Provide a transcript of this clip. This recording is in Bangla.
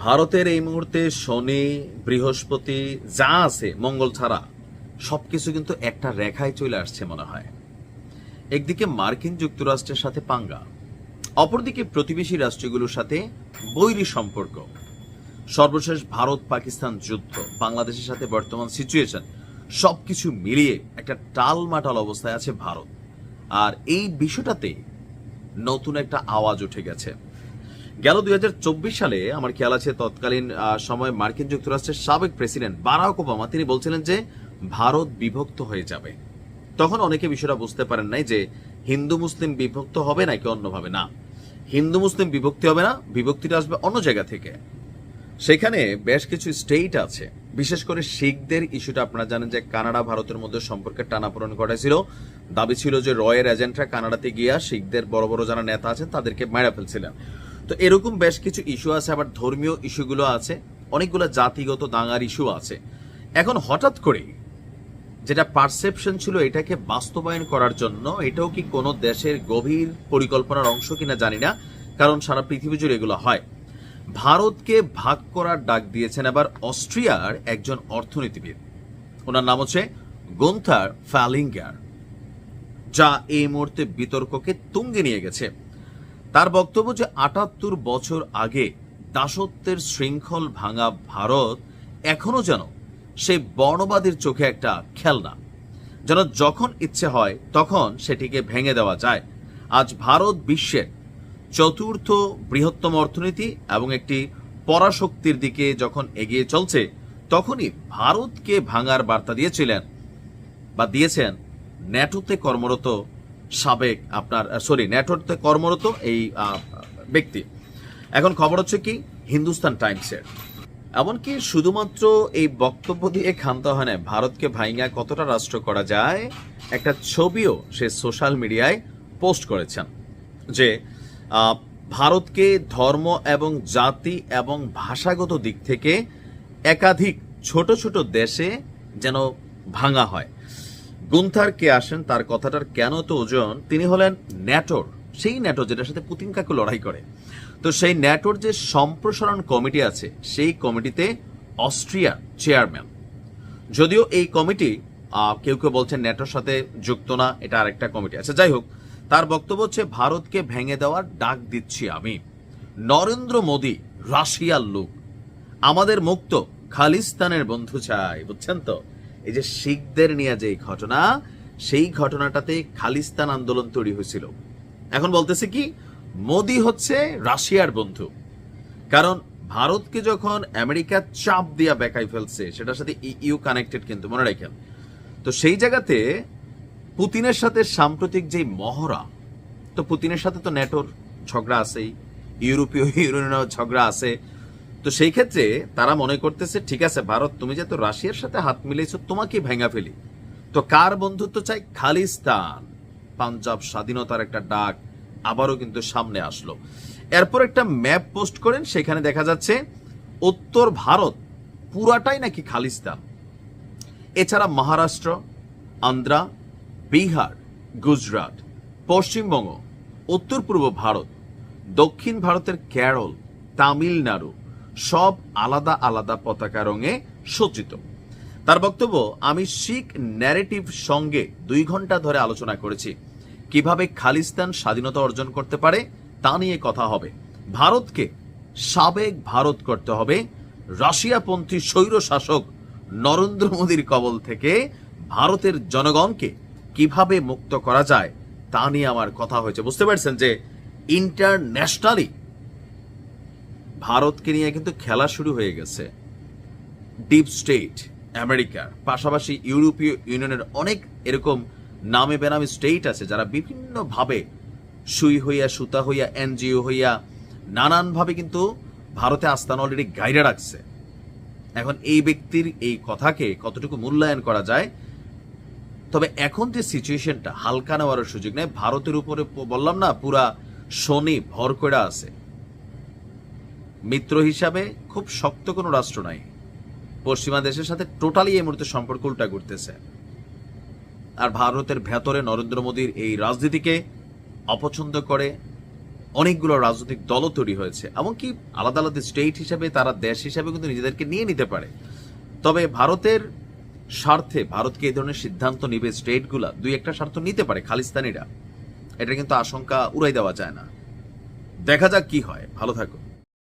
ভারতের এই মুহূর্তে শনি, বৃহস্পতি যা আছে মঙ্গল ছাড়া সবকিছু কিন্তু একটা রেখায় চলে আসছে মনে হয়। একদিকে মার্কিন যুক্তরাষ্ট্রের সাথে পাঙ্গা, অপরদিকে প্রতিবেশী রাষ্ট্রগুলোর সাথে বৈরী সম্পর্ক, সর্বশেষ ভারত পাকিস্তান যুদ্ধ, বাংলাদেশের সাথে বর্তমান সিচুয়েশন, সবকিছু মিলিয়ে একটা টালমাটাল অবস্থায় আছে ভারত। আর এই বিষয়টাতে নতুন একটা আওয়াজ উঠে গেছে। গেল 2024 সালে আমার খেয়াল আছে, তৎকালীন সময় মার্কিন যুক্তরাষ্ট্রের সাবেক প্রেসিডেন্ট বারাক ওবামা তিনি বলছিলেন যে ভারত বিভক্ত হয়ে যাবে। তখন অনেকে বিষয়টা বুঝতে পারেন নাই যে হিন্দু মুসলিম বিভক্ত হবে নাকি অন্যভাবে। না, হিন্দু মুসলিম বিভক্তি হবে না, বিভক্তিটা আসবে অন্য জায়গা থেকে। সেখানে বেশ কিছু স্টেট আছে, বিশেষ করে শিখদের ইস্যুটা আপনারা জানেন যে কানাডা ভারতের মধ্যে সম্পর্কের টানাপোড়েন ঘটাইছিল। দাবি ছিল যে রয়ের এজেন্টরা কানাডাতে গিয়া শিখদের বড় বড় যারা নেতা আছেন তাদেরকে মেরে ফেলছিলেন। তো এরকম বেশ কিছু ইস্যু আছে, আবার ধর্মীয় ইস্যুগুলো আছে, অনেকগুলো জাতিগত দাঙ্গার ইস্যু আছে। এখন হঠাৎ করে যেটা পারসেপশন ছিল এটাকে বাস্তবায়ন করার জন্য, এটাও কি কোনো দেশের গভীর পরিকল্পনার অংশ কিনা জানি না, কারণ সারা পৃথিবী জুড়ে এগুলো হয়। ভারতকে ভাগ করার ডাক দিয়েছেন এবার অস্ট্রিয়ার একজন অর্থনীতিবিদ, ওনার নাম হচ্ছে গুন্থার ফ্যালিঙ্গার, যা এই মুহূর্তে বিতর্ককে তুঙ্গে নিয়ে গেছে। তার বক্তব্য যে ৭৮ বছর আগে দাসত্বের শৃঙ্খল ভাঙা ভারত এখনো যেন সেই বর্ণবাদীর চোখে একটা খেলনা, যেন যখন ইচ্ছে হয় তখন সেটিকে ভেঙে দেওয়া যায়। আজ ভারত বিশ্বের চতুর্থ বৃহত্তম অর্থনীতি এবং একটি পরাশক্তির দিকে যখন এগিয়ে চলছে, তখনই ভারতকে ভাঙার বার্তা দিয়েছেন ন্যাটোতে কর্মরত সাবেক ন্যাটোতে কর্মরত এই ব্যক্তি। এখন খবর হচ্ছে কি, হিন্দুস্তান টাইমসের, এমনকি শুধুমাত্র এই বক্তব্য দিয়ে ক্ষান্ত হয় না, ভারতকে ভাঙা কতটা রাষ্ট্র করা যায় একটা ছবিও সে সোশ্যাল মিডিয়ায় পোস্ট করেছেন, যে ভারতকে ধর্ম এবং জাতি এবং ভাষাগত দিক থেকে একাধিক ছোট ছোট দেশে যেন ভাঙা হয়। গুন্থার কে আসেন, তার কথাটার কেন তো ওজন, তিনি হলেন ন্যাটোর, সেই ন্যাটো যেটার সাথে পুতিন কাকু লড়াই করে। তো সেই ন্যাটোর যে সম্প্রসারণ কমিটি আছে, সেই কমিটিতে অস্ট্রিয়ার চেয়ারম্যান। যদিও এই কমিটি কেউ কেউ বলছেন ন্যাটোর সাথে যুক্ত না, এটা আরেকটা কমিটি আছে। যাই হোক, তার বক্তব্য হচ্ছে ভারতকে ভেঙে দেওয়ার ডাক দিচ্ছি আমি। নরেন্দ্র মোদী রাশিয়ার লোক, আমাদের মুক্ত খালিস্তানের বন্ধু চাই। বুঝছেন তো, এই যে শিখদের নিয়ে যে ঘটনা, সেই ঘটনাটাতে খালিস্তান আন্দোলন তৈরি হয়েছিল। এখন বলতেছে কি, মোদী হচ্ছে রাশিয়ার বন্ধু, কারণ ভারতকে যখন আমেরিকা চাপ দিয়া বেকাই ফেলছে, সেটার সাথে ইউ কানেক্টেড, কিন্তু মনে রাখেন। তো সেই জায়গাতে পুতিনের সাথে সাম্প্রতিক যে মহড়া, তো পুতিনের সাথে তো ন্যাটোর ঝগড়া আছেই, ইউরোপীয় ইউনিয়নের ঝগড়া আছে। তো সেই ক্ষেত্রে তারা মনে করতেছে, ঠিক আছে ভারত, তুমি যেহেতু রাশিয়ার সাথে হাত মিলিয়েছো, তোমাকে ভেঙা ফেলি। তো কার বন্ধুত্ব চাই? খালিস্তান। পাঞ্জাব স্বাধীনতার একটা ডাক আবারও কিন্তু সামনে আসলো। এরপর একটা ম্যাপ পোস্ট করেন, সেখানে দেখা যাচ্ছে উত্তর ভারত পুরাটাই নাকি খালিস্তান। এছাড়া মহারাষ্ট্র, আন্ধ্রা, বিহার, গুজরাট, পশ্চিমবঙ্গ, উত্তর পূর্ব ভারত, দক্ষিণ ভারতের কেরল, তামিলনাড়ু, সব আলাদা আলাদা পতাকা রঙে সজ্জিত। তার বক্তব্য, আমি শিখ ন্যারেটিভ সঙ্গে 2 ঘন্টা ধরে আলোচনা করেছি, কিভাবে খালিস্তান স্বাধীনতা অর্জন করতে পারে তা নিয়ে কথা হবে। ভারতকে সাবেক ভারত করতে হবে, রাশিয়াপন্থী স্বৈর শাসক নরেন্দ্র মোদীর কবল থেকে ভারতের জনগণকে কিভাবে মুক্ত করা যায় তা নিয়ে আমার কথা হয়েছে। বুঝতে পারছেন যে ইন্টারন্যাশনালি ভারতকে নিয়ে কিন্তু খেলা শুরু হয়ে গেছে। ডিপ স্টেট আমেরিকার পাশাপাশি ইউরোপীয় ইউনিয়নের অনেক এরকম নামে বেনামে স্টেট আছে, যারা বিভিন্নভাবে সুই হইয়া সুতা হইয়া এনজিও হইয়া নানানভাবে কিন্তু ভারতে আস্থানা অলরেডি গাইডে রাখছে। এখন এই ব্যক্তির এই কথাকে কতটুকু মূল্যায়ন করা যায়, তবে এখন যে সিচুয়েশনটা হালকা নেওয়ার সুযোগ নেই। ভারতের উপরে বললাম না, পুরা শনি ভর করে আছে। মিত্র হিসাবে খুব শক্ত কোনো রাষ্ট্র নাই, পশ্চিমা দেশের সাথে টোটালি এই মুহূর্তে সম্পর্ক উল্টা করতেছে। আর ভারতের ভেতরে নরেন্দ্র মোদীর এই রাজনীতিকে অপছন্দ করে অনেকগুলো রাজনৈতিক দলও তৈরি হয়েছে, এমনকি আলাদা আলাদা স্টেট হিসাবে তারা দেশ হিসাবে কিন্তু নিজেদেরকে নিয়ে নিতে পারে। তবে ভারতের স্বার্থে ভারতকে এই ধরনের সিদ্ধান্ত নিবে স্টেটগুলা, দুই একটা স্বার্থ নিতে পারে খালিস্তানিরা, এটা কিন্তু আশঙ্কা উড়াই দেওয়া যায় না। দেখা যাক কি হয়। ভালো থাকো।